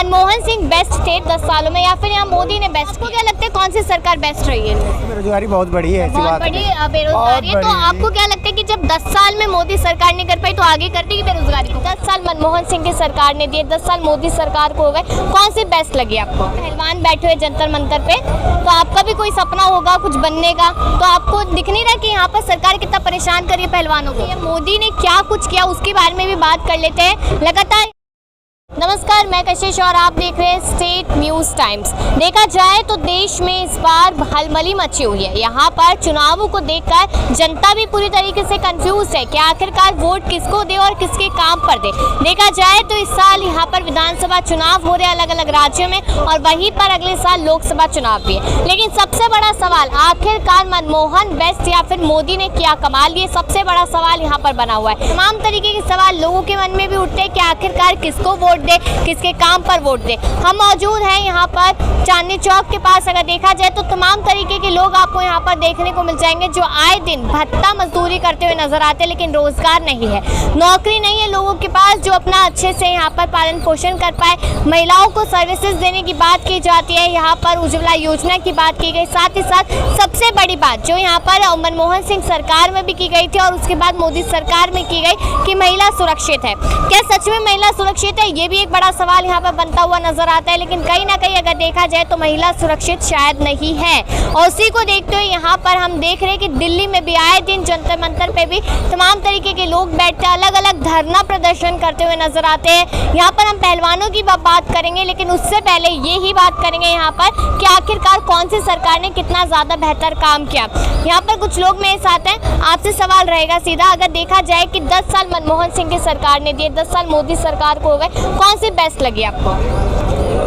Manmohan Singh best थे 10 सालों में या फिर यहाँ मोदी ने बेस्ट? आपको क्या लगता है कौन सी सरकार बेस्ट रही है? बेरोजगारी बहुत बड़ी है, बहुत बड़ी बेरोजगारी है। तो आपको क्या लगता है कि जब 10 साल में मोदी सरकार नहीं कर पाई तो आगे कर देगी बेरोजगारी को? 10 साल मनमोहन सिंह की सरकार ने दिए, 10 साल मोदी सरकार को हो गए, कौन सी बेस्ट लगी आपको? पहलवान बैठे हुए जंतर मंतर पे, तो आपका भी कोई सपना होगा कुछ बनने का, तो आपको दिख नहीं रहा कि यहाँ पर सरकार कितना परेशान कर रही है पहलवानों को? मोदी ने क्या कुछ किया उसके बारे में भी बात कर लेते हैं लगातार। नमस्कार, मैं कशिश और आप देख रहे हैं स्टेट न्यूज़ टाइम्स। देखा जाए तो देश में इस बार हलचल मची हुई है। यहाँ पर चुनावों को देखकर जनता भी पूरी तरीके से कंफ्यूज है कि आखिरकार वोट किसको दे और किसके काम पर दे। देखा जाए तो इस साल यहाँ पर विधानसभा चुनाव हो रहे अलग अलग राज्यों में और वहीं पर अगले साल लोकसभा चुनाव भी है। लेकिन सबसे बड़ा सवाल आखिरकार मनमोहन बेस्ट या फिर मोदी ने क्या कमाल, ये सबसे बड़ा सवाल यहाँ पर बना हुआ है। तमाम तरीके के सवाल लोगों के मन में भी उठते हैं कि आखिरकार किसको वोट दे, किसके काम पर वोट दे। हम मौजूद हैं यहाँ पर चांदनी चौक के पास। अगर देखा जाए तो तमाम तरीके के लोग आपको यहाँ पर देखने को मिल जाएंगे जो आए दिन भत्ता मजदूरी करते हुए नजर आते हैं, लेकिन रोजगार नहीं है, नौकरी नहीं है लोगों के पास जो अपना अच्छे से यहाँ पर पालन पोषण कर पाए। महिलाओं को सर्विसेज देने की बात की जाती है, यहाँ पर उज्ज्वला योजना की बात की गई। साथ ही साथ सबसे बड़ी बात जो यहाँ पर मनमोहन सिंह सरकार में भी की गई थी और उसके बाद मोदी सरकार में की गई कि महिला सुरक्षित है। क्या सच में महिला सुरक्षित है? ये भी एक बड़ा सवाल यहाँ पर बनता हुआ नजर आता है। लेकिन कहीं ना कहीं अगर देखा जाए तो महिला सुरक्षित शायद नहीं है। और उसी को देखते हुए यहाँ पर हम देख रहे हैं कि दिल्ली में भी आए दिन जंतर मंतर पे भी तमाम तरीके के लोग बैठते अलग अलग धरना प्रदर्शन करते हुए नजर आते हैं। यहाँ पर हम पहलवानों की बात करेंगे, लेकिन उससे पहले ये ही बात करेंगे यहाँ पर कि आखिरकार कौन सी सरकार ने कितना ज्यादा बेहतर काम किया। यहाँ पर कुछ लोग मेरे साथ हैं, आपसे सवाल रहेगा सीधा, अगर देखा जाए कि 10 साल मनमोहन सिंह की सरकार ने दिए, 10 साल मोदी सरकार को हो गए, कौन सी बेस्ट लगी आपको?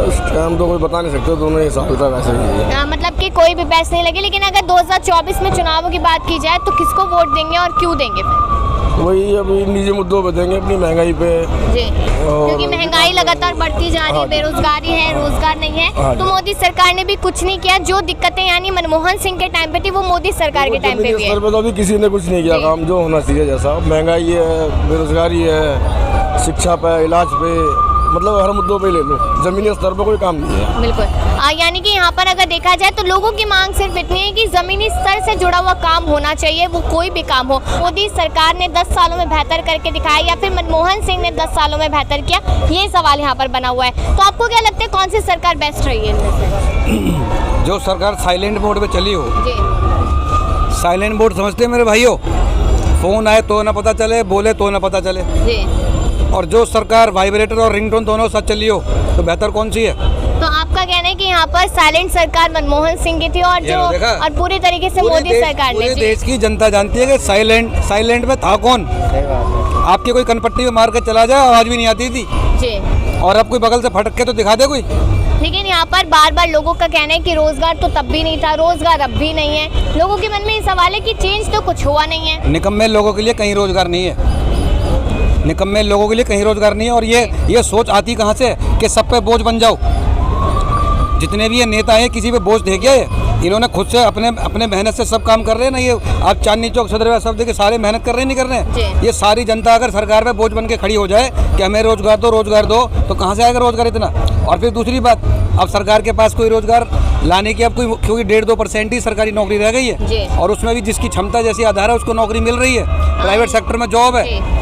इस टाइम तो कोई बता नहीं सकते, दोनों ही साल का वैसे ही है। मतलब कि कोई भी बेस्ट नहीं लगी। लेकिन अगर 2024 में चुनावों की बात की जाए तो किसको वोट देंगे और क्यों देंगे फिर? वही अभी निजी मुद्दों पे देंगे, अपनी महंगाई पे जी, क्योंकि महंगाई लगातार बढ़ती जा रही है, बेरोजगारी है, रोजगार नहीं है। तो मोदी सरकार ने भी कुछ नहीं किया। जो दिक्कतें यानी मनमोहन सिंह के टाइम पे थी वो मोदी सरकार के टाइम पे भी है। तो अभी किसी ने कुछ नहीं किया काम जो होना चाहिए, जैसा महंगाई है, बेरोजगारी है, शिक्षा पे, इलाज पे, मतलब हर मुद्दों पे ले लो, जमीनी स्तर पर कोई काम नहीं है। बिल्कुल, यानी कि यहाँ पर अगर देखा जाए तो लोगों की मांग सिर्फ इतनी है कि जमीनी स्तर से जुड़ा हुआ काम होना चाहिए, वो कोई भी काम हो। मोदी सरकार ने 10 सालों में बेहतर करके दिखाया या फिर मनमोहन सिंह ने 10 सालों में बेहतर किया, ये सवाल यहाँ पर बना हुआ है। तो आपको क्या लगता है कौन सी सरकार बेस्ट रही है इनमें से? जो सरकार साइलेंट मोड पे चली हो। जी, साइलेंट मोड समझते हैं मेरे भाइयों, फोन आए तो ना पता चले, बोले तो ना पता चले। जी, और जो सरकार वाइब्रेटर और रिंगटोन दोनों साथ चली हो तो बेहतर कौन सी है? तो आपका कहना है कि यहाँ पर साइलेंट सरकार मनमोहन सिंह की थी और जो और पूरी तरीके से मोदी सरकार ने। पूरे देश की जनता जानती है कि साइलेंट में था कौन। आपकी कोई कनपट्टी में मार कर चला जाए, आवाज भी नहीं आती थी जी, और अब कोई बगल से फटक के तो दिखा दे कोई। लेकिन यहाँ पर बार बार लोगों का कहना है कि रोजगार तो तब भी नहीं था, रोजगार अब भी नहीं है। लोगों के मन में ये सवाल है कि चेंज तो कुछ हुआ नहीं है। निकम्मे लोगों के लिए कहीं रोजगार नहीं है, निकम्मे लोगों के लिए कहीं रोजगार नहीं है। और ये सोच आती कहाँ से कि सब पे बोझ बन जाओ। जितने भी ये नेता हैं किसी पे बोझ दे गया है, इन्होंने खुद से अपने मेहनत से सब काम कर रहे हैं ना। ये आप चांदनी चौक सदर सब देखिए, सारे मेहनत कर रहे हैं, नहीं कर रहे हैं। ये सारी जनता अगर सरकार पे बोझ बन के खड़ी हो जाए कि हमें रोजगार दो, तो कहाँ से आएगा रोजगार इतना? और फिर दूसरी बात, अब सरकार के पास कोई रोजगार लाने की अब कोई, क्योंकि 1.5% ही सरकारी नौकरी रह गई है और उसमें भी जिसकी क्षमता जैसी आधार है उसको नौकरी मिल रही है, प्राइवेट सेक्टर में जॉब है।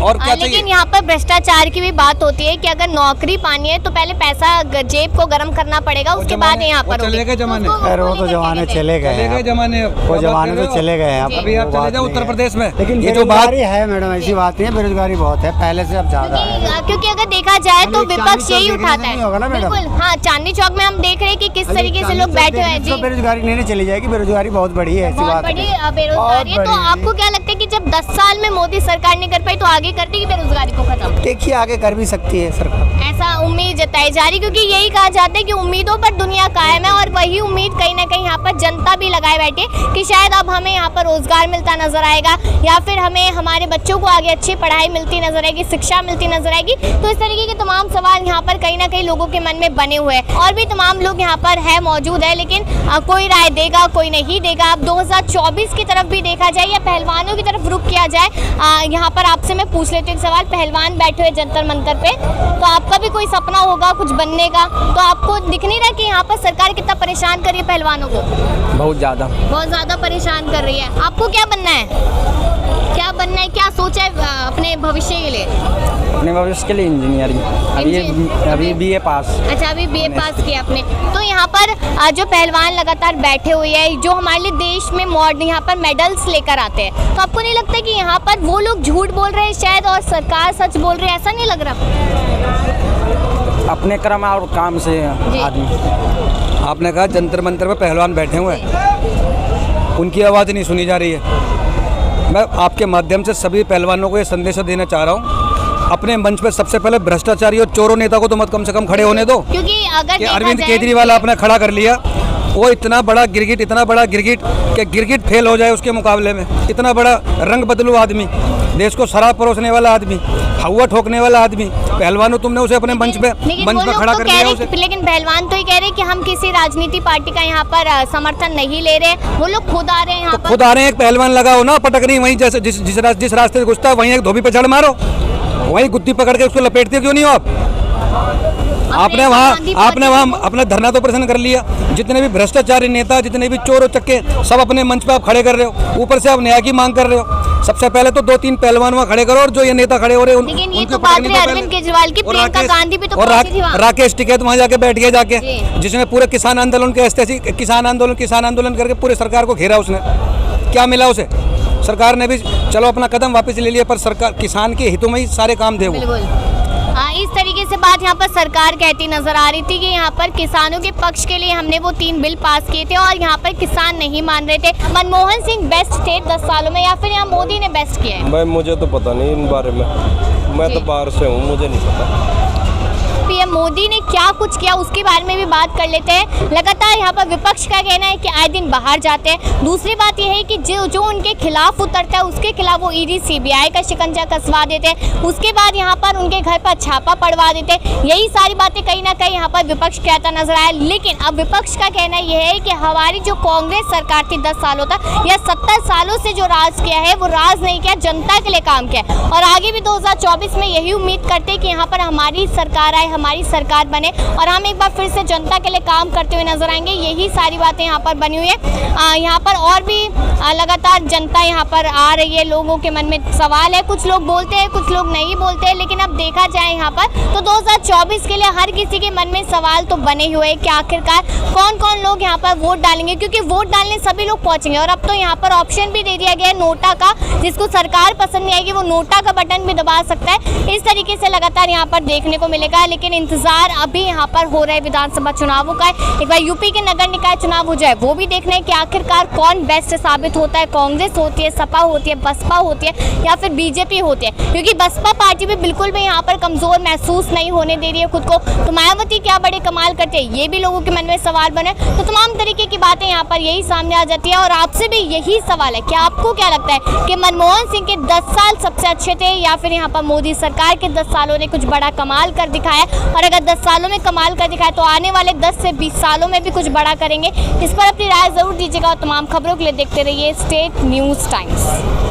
और क्या चाहिए? लेकिन यहाँ पर भ्रष्टाचार की भी बात होती है कि अगर नौकरी पानी है तो पहले पैसा जेब को गर्म करना पड़ेगा, उसके बाद यहाँ पर चले गए जमाने। अरे वो तो जमाने चले गए जमाने, वो जमाने तो चले गए हैं। अभी आप चले जाओ उत्तर प्रदेश में, लेकिन ये जो बात है मैडम, ऐसी बात नहीं है, बेरोजगारी बहुत है, पहले से अब ज्यादा है। क्योंकि अगर देखा जाए तो विपक्ष यही उठाता है। बिल्कुल, हाँ, चांदनी चौक में हम देख रहे हैं कि किस तरीके से लोग बैठे हुए हैं। जी, बेरोजगारी नहीं चली जाएगी, बेरोजगारी बहुत बड़ी है, ऐसी बात बड़ी बेरोजगारी है। तो आपको क्या लगता है कि जब 10 साल में मोदी सरकार नहीं कर पाई तो आगे कर देगी बेरोजगारी को खत्म? देखिए आगे कर भी सकती है सरकार, ऐसा उम्मीद जताई जा रही, क्योंकि यही कहा जाता है कि उम्मीदों पर दुनिया कायम है। और वही उम्मीद कहीं ना कहीं यहाँ पर जनता भी लगाए बैठे कि शायद अब हमें यहाँ पर रोजगार मिलता नजर आएगा या फिर हमें हमारे बच्चों को आगे अच्छी पढ़ाई मिलती नजर आएगी, शिक्षा मिलती नजर आएगी। तो इस तरीके के तमाम सवाल यहाँ पर कहीं ना कहीं लोगों के मन में बने हुए हैं और भी तमाम लोग यहाँ पर है मौजूद है। लेकिन कोई राय देगा, कोई नहीं देगा। अब 2024 की तरफ भी देखा जाए या पहलवानों की तरफ रुख किया जाए, यहाँ पर आपसे मैं पूछ लेती हूँ एक सवाल। पहलवान बैठे हुए जंतर मंतर पे, तो आपका भी कोई सपना होगा होगा कुछ बनने का, तो आपको दिख नहीं रहा कि यहाँ पर सरकार कितना परेशान कर रही है पहलवानों को? बहुत ज़्यादा। बहुत ज़्यादा परेशान कर रही है। आपको क्या बनना है, क्या बनना है, क्या सोचा है अपने भविष्य के लिए? अपने भविष्य के लिए इंजीनियरिंग। अभी BA पास। अच्छा, अभी BA पास किया आपने। तो यहाँ पर जो पहलवान लगातार बैठे हुए हैं, जो हमारे लिए देश में यहाँ पर मेडल्स लेकर आते हैं, तो आपको नहीं लगता कि यहाँ पर वो लोग झूठ बोल रहे हैं शायद और सरकार सच बोल रही है? ऐसा नहीं लग रहा? अपने कर्म और काम से आदमी। आपने कहा जंतर मंतर पे पहलवान बैठे हुए हैं, उनकी आवाज़ नहीं सुनी जा रही है। मैं आपके माध्यम से सभी पहलवानों को ये संदेश देना चाह रहा हूँ, अपने मंच पे सबसे पहले भ्रष्टाचारी और चोरों नेता को तो मत कम से कम खड़े होने दो। क्योंकि अगर कि अरविंद केजरीवाल आपने खड़ा कर लिया, वो इतना बड़ा गिरगिट कि गिरगिट फेल हो जाए उसके मुकाबले में। इतना बड़ा रंग बदलू आदमी, देश को शराब परोसने वाला आदमी, हवा ठोकने वाला आदमी, पहलवानों तुमने उसे अपने मंच पे खड़ा कर लिया उसे। लेकिन पहलवान तो ये कह रहे हैं कि हम किसी राजनीति पार्टी का यहाँ पर समर्थन नहीं ले रहे, वो लोग खुद आ रहे हैं यहाँ पर। खुद आ रहे हैं, एक पहलवान लगाओ ना, पटक नहीं वहीं, जैसे जिस रास्ते से घुसता है वहीं एक धोबी पे चढ़ मारो, वहीं गुत्ती पकड़ के उसको लपेटते क्यों नहीं हो आप? आपने वहाँ अपना धरना तो प्रदर्शन कर लिया। जितने भी भ्रष्टाचारी नेता, जितने भी चोर चक्के, सब अपने मंच पे आप खड़े कर रहे हो, ऊपर से आप न्याय की मांग कर रहे हो। सबसे पहले तो 2-3 पहलवान वहाँ खड़े करो, और जो ये नेता खड़े हो रहे हैं लेकिन ये तो बात है अरविंद केजरीवाल की, प्रियंका गांधी भी तो पहुंची थी वहाँ। राकेश टिकैत वहाँ जाके बैठ गया जाके, जिसने पूरे किसान आंदोलन के किसान आंदोलन करके पूरे सरकार को घेरा। उसने क्या मिला उसे? सरकार ने भी चलो अपना कदम वापस ले लिया, पर सरकार किसान के हितों में ही सारे काम दे। इस तरीके से बात यहाँ पर सरकार कहती नजर आ रही थी कि यहाँ पर किसानों के पक्ष के लिए हमने वो 3 बिल पास किए थे और यहाँ पर किसान नहीं मान रहे थे। मनमोहन सिंह बेस्ट थे 10 सालों में, या फिर यहाँ मोदी ने बेस्ट किया है? भाई मुझे तो पता नहीं इन बारे में, मैं तो बाहर से हूँ, मुझे नहीं पता। पीएम मोदी ने क्या कुछ किया उसके बारे में भी बात कर लेते हैं। लगातार यहाँ पर विपक्ष का कहना है कि आए दिन बाहर जाते हैं। दूसरी बात यह है कि जो उनके खिलाफ उतरता है उसके खिलाफ वो ईडी CBI का शिकंजा कसवा देते हैं, उसके बाद यहाँ पर उनके घर पर छापा पड़वा देते हैं। यही सारी बातें कहीं ना कहीं यहाँ पर विपक्ष कहता नजर आया। लेकिन अब विपक्ष का कहना यह है कि हमारी जो कांग्रेस सरकार थी 10 सालों तक या 70 सालों से जो राज किया है, वो राज नहीं किया, जनता के लिए काम किया, और आगे भी 2024 में यही उम्मीद करते हैं कि यहाँ पर हमारी सरकार आए, हमारी सरकार बने और हम एक बार फिर से जनता के लिए काम करते हुए नजर आएंगे। यही सारी बातें यहाँ पर बनी हुई है। यहाँ पर और भी लगातार जनता यहाँ पर आ रही है, लोगों के मन में सवाल है, कुछ लोग बोलते हैं, कुछ लोग नहीं बोलते हैं। लेकिन अब देखा जाए यहाँ पर तो 2024 के लिए हर किसी के मन में सवाल तो बने हुए हैं कि आखिरकार कौन कौन लोग यहाँ पर वोट डालेंगे, क्योंकि वोट डालने सभी लोग पहुँचेंगे। और अब तो यहाँ पर ऑप्शन भी दे दिया गया है नोटा का, जिसको सरकार पसंद नहीं आएगी वो नोटा का बटन भी दबा सकता है। इस तरीके से लगातार यहाँ पर देखने को मिलेगा। लेकिन इंतजार अभी यहाँ पर हो रहे विधानसभा चुनावों का। एक बार यूपी के नगर निकाय चुनाव हो जाए, वो भी देखना है कि आखिरकार कौन बेस्ट साबित होता है। कांग्रेस होती है, सपा होती है, बसपा होती है, या फिर बीजेपी होती है, क्योंकि बसपा पार्टी भी बिल्कुल भी यहाँ पर कमजोर महसूस नहीं होने दे रही है खुद को। तो मायावती क्या बड़े कमाल करते हैं, ये भी लोगों के मन में सवाल बने। तो तमाम तरीके की बातें यहाँ पर यही सामने आ जाती है। और आपसे भी यही सवाल है कि आपको क्या लगता है कि मनमोहन सिंह के 10 साल सबसे अच्छे थे, या फिर यहाँ पर मोदी सरकार के 10 सालों ने कुछ बड़ा कमाल कर दिखाया? और अगर 10 सालों में कमाल कर दिखाया तो आने वाले 10 से 20 सालों में भी कुछ बड़ा करेंगे? इस पर अपनी राय जरूर दीजिएगा और तमाम खबरों के लिए देखते रहिए स्टेट न्यूज़ टाइम्स।